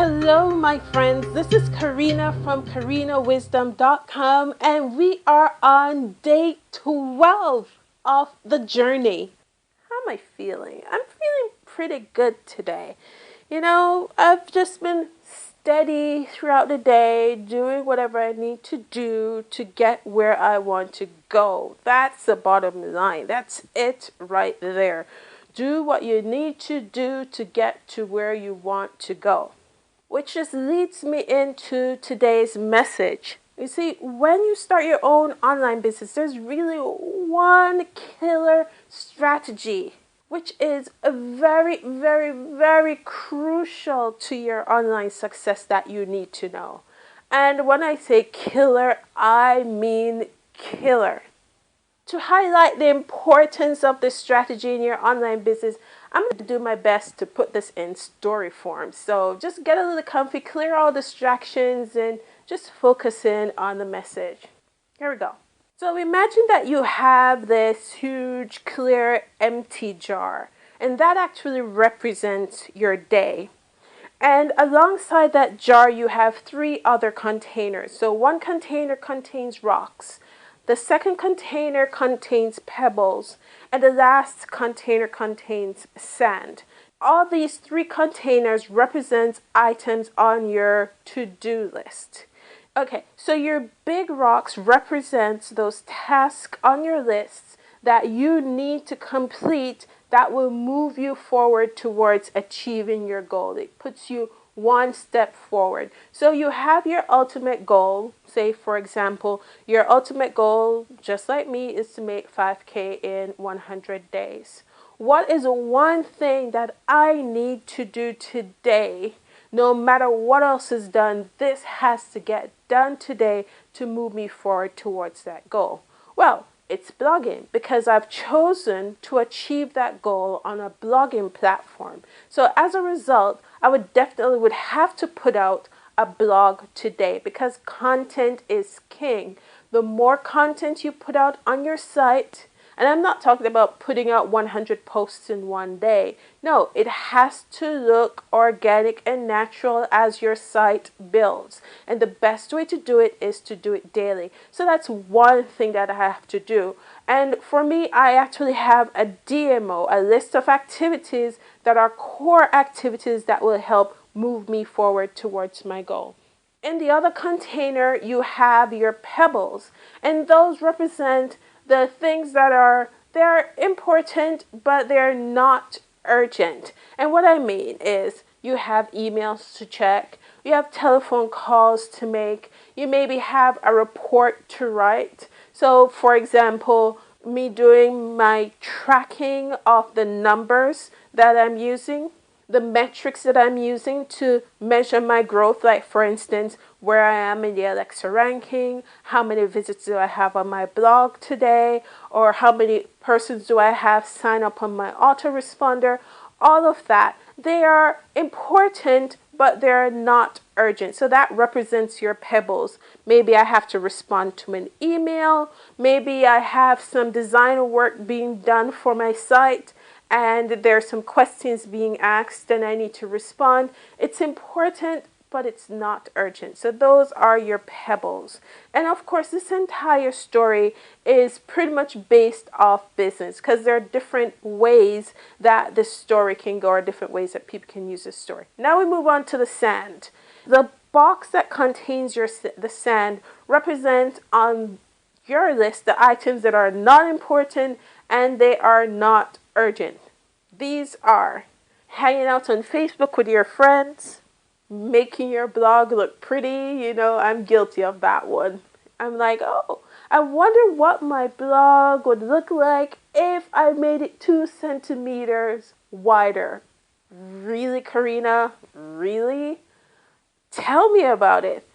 Hello, my friends. This is Karina from KarinaWisdom.com, and we are on day 12 of the journey. How am I feeling? I'm feeling pretty good today. I've just been steady throughout the day, doing whatever I need to do to get where I want to go. That's the bottom line. That's it right there. Do what you need to do to get to where you want to go. Which just leads me into today's message. You see, when you start your own online business, there's really one killer strategy, which is a very, very, very crucial to your online success that you need to know. And when I say killer, I mean killer. To highlight the importance of this strategy in your online business, I'm going to do my best to put this in story form. So just get a little comfy, clear all distractions, and just focus in on the message. Here we go. So imagine that you have this huge, clear, empty jar, and that actually represents your day. And alongside that jar, you have 3 other containers. So one container contains rocks. The second container contains pebbles, and the last container contains sand. All these 3 containers represent items on your to-do list. Okay, so your big rocks represent those tasks on your list that you need to complete that will move you forward towards achieving your goal. It puts you one step forward. So you have your ultimate goal. Say, for example, your ultimate goal, just like me, is to make 5K in 100 days. What is one thing that I need to do today? No matter what else is done, this has to get done today to move me forward towards that goal. Well, it's blogging, because I've chosen to achieve that goal on a blogging platform. So as a result, I would have to put out a blog today, because content is king. The more content you put out on your site, and I'm not talking about putting out 100 posts in one day. No, it has to look organic and natural as your site builds. And the best way to do it is to do it daily. So that's one thing that I have to do. And for me, I actually have a DMO, a list of activities that are core activities that will help move me forward towards my goal. In the other container, you have your pebbles, and those represent the things that they're important, but they're not urgent. And what I mean is, you have emails to check, you have telephone calls to make, you maybe have a report to write. So, for example, me doing my tracking of the numbers that I'm using, the metrics that I'm using to measure my growth, like for instance, where I am in the Alexa ranking, how many visits do I have on my blog today, or how many persons do I have sign up on my autoresponder. All of that, they are important, but they're not urgent. So that represents your pebbles. Maybe I have to respond to an email. Maybe I have some design work being done for my site, and there's some questions being asked and I need to respond. It's important, but it's not urgent. So those are your pebbles. And of course, this entire story is pretty much based off business, because there are different ways that this story can go, or different ways that people can use this story. Now we move on to the sand. The box that contains the sand represents on your list the items that are not important and they are not urgent. These are hanging out on Facebook with your friends, making your blog look pretty. I'm guilty of that one. I'm like, oh, I wonder what my blog would look like if I made it 2 centimeters wider. Really, Karina? Really? Tell me about it.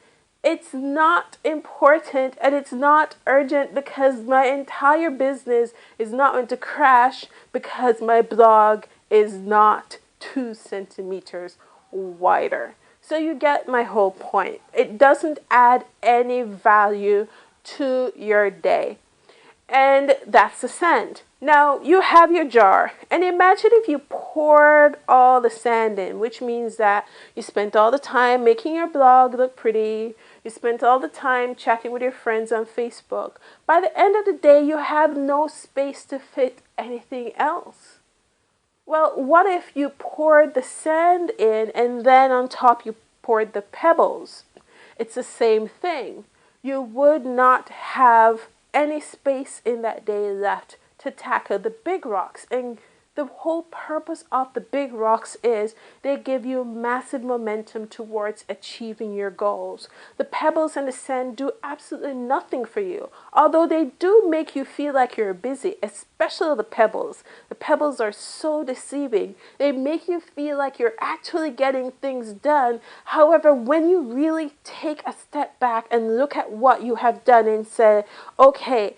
It's not important and it's not urgent, because my entire business is not going to crash because my blog is not 2 centimeters wider. So you get my whole point. It doesn't add any value to your day. And that's the sand. Now you have your jar, and imagine if you poured all the sand in, which means that you spent all the time making your blog look pretty, you spent all the time chatting with your friends on Facebook. By the end of the day, you have no space to fit anything else. Well, what if you poured the sand in and then on top you poured the pebbles? It's the same thing. You would not have any space in that day left to tackle the big rocks. And the whole purpose of the big rocks is they give you massive momentum towards achieving your goals. The pebbles and the sand do absolutely nothing for you, although they do make you feel like you're busy, especially the pebbles. The pebbles are so deceiving. They make you feel like you're actually getting things done. However, when you really take a step back and look at what you have done and say, okay,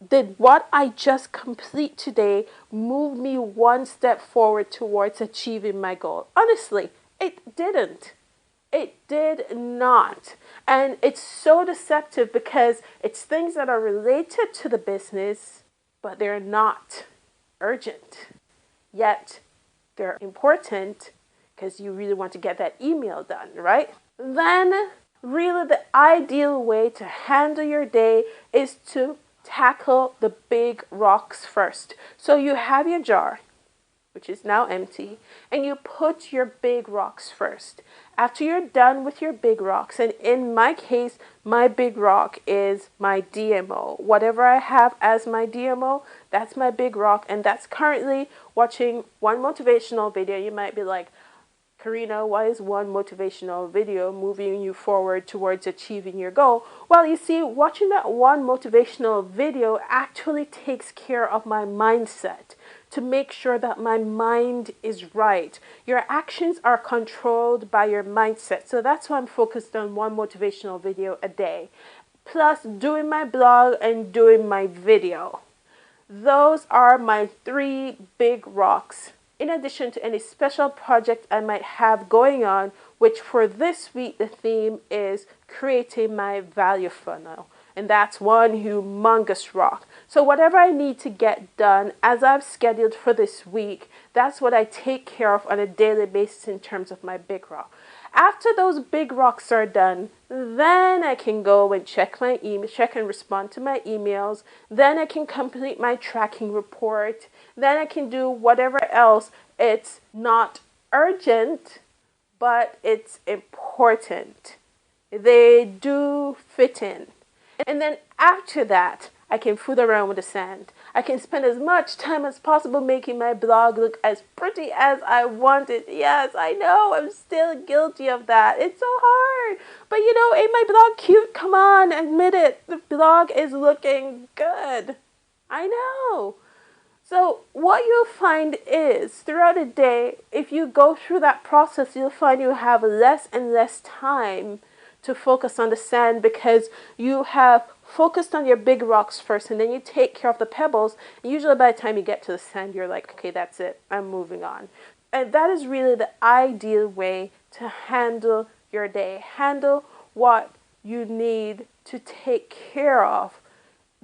did what I just complete today move me one step forward towards achieving my goal? Honestly, it didn't. It did not. And it's so deceptive because it's things that are related to the business, but they're not urgent. Yet they're important because you really want to get that email done, right? Then really the ideal way to handle your day is to tackle the big rocks first. So you have your jar, which is now empty, and you put your big rocks first. After you're done with your big rocks, and in my case, my big rock is my DMO. Whatever I have as my DMO, that's my big rock, and that's currently watching one motivational video. You might be like, Karina, why is one motivational video moving you forward towards achieving your goal? Well, you see, watching that one motivational video actually takes care of my mindset to make sure that my mind is right. Your actions are controlled by your mindset. So that's why I'm focused on one motivational video a day, plus doing my blog and doing my video. Those are my 3 big rocks, in addition to any special project I might have going on, which for this week the theme is creating my value funnel. And that's one humongous rock. So whatever I need to get done as I've scheduled for this week, that's what I take care of on a daily basis in terms of my big rock. After those big rocks are done, then I can go and check my email, check and respond to my emails. Then I can complete my tracking report. Then I can do whatever else. It's not urgent, but it's important. They do fit in. And then after that, I can fool around with the sand. I can spend as much time as possible making my blog look as pretty as I want it. Yes, I know, I'm still guilty of that. It's so hard. But you know, ain't my blog cute? Come on, admit it. The blog is looking good. I know. So what you'll find is, throughout the day, if you go through that process, you'll find you have less and less time to focus on the sand because you have focused on your big rocks first and then you take care of the pebbles. And usually by the time you get to the sand, you're like, okay, that's it. I'm moving on. And that is really the ideal way to handle your day. Handle what you need to take care of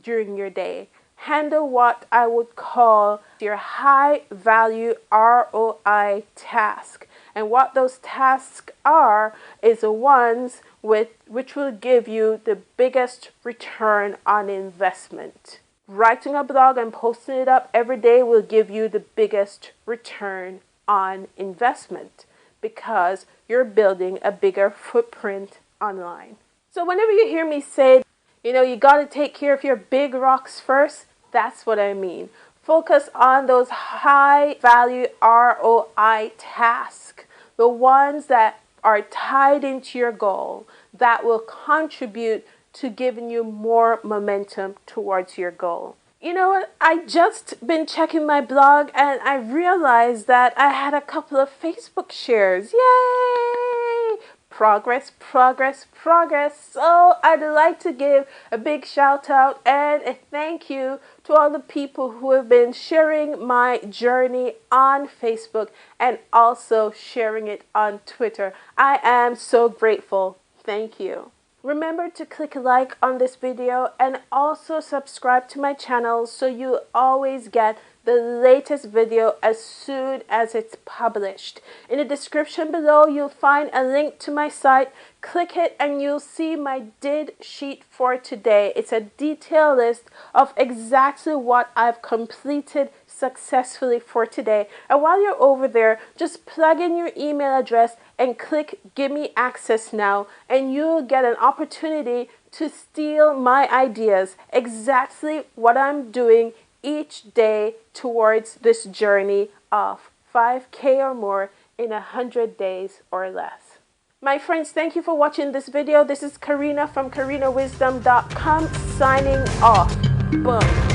during your day. Handle what I would call your high value ROI task. And what those tasks are is the ones which will give you the biggest return on investment. Writing a blog and posting it up every day will give you the biggest return on investment because you're building a bigger footprint online. So whenever you hear me say, you got to take care of your big rocks first, that's what I mean. Focus on those high value ROI tasks, the ones that are tied into your goal that will contribute to giving you more momentum towards your goal. You know what? I just been checking my blog and I realized that I had a couple of Facebook shares. Yay! Progress, progress, progress. So I'd like to give a big shout out and a thank you to all the people who have been sharing my journey on Facebook and also sharing it on Twitter. I am so grateful. Thank you. Remember to click like on this video and also subscribe to my channel so you always get the latest video as soon as it's published. In the description below, you'll find a link to my site. Click it and you'll see my did sheet for today. It's a detailed list of exactly what I've completed successfully for today. And while you're over there, just plug in your email address and click Give Me Access Now, and you'll get an opportunity to steal my ideas, exactly what I'm doing each day towards this journey of 5K or more in 100 days or less. My friends, thank you for watching this video. This is Karina from KarinaWisdom.com signing off. Boom.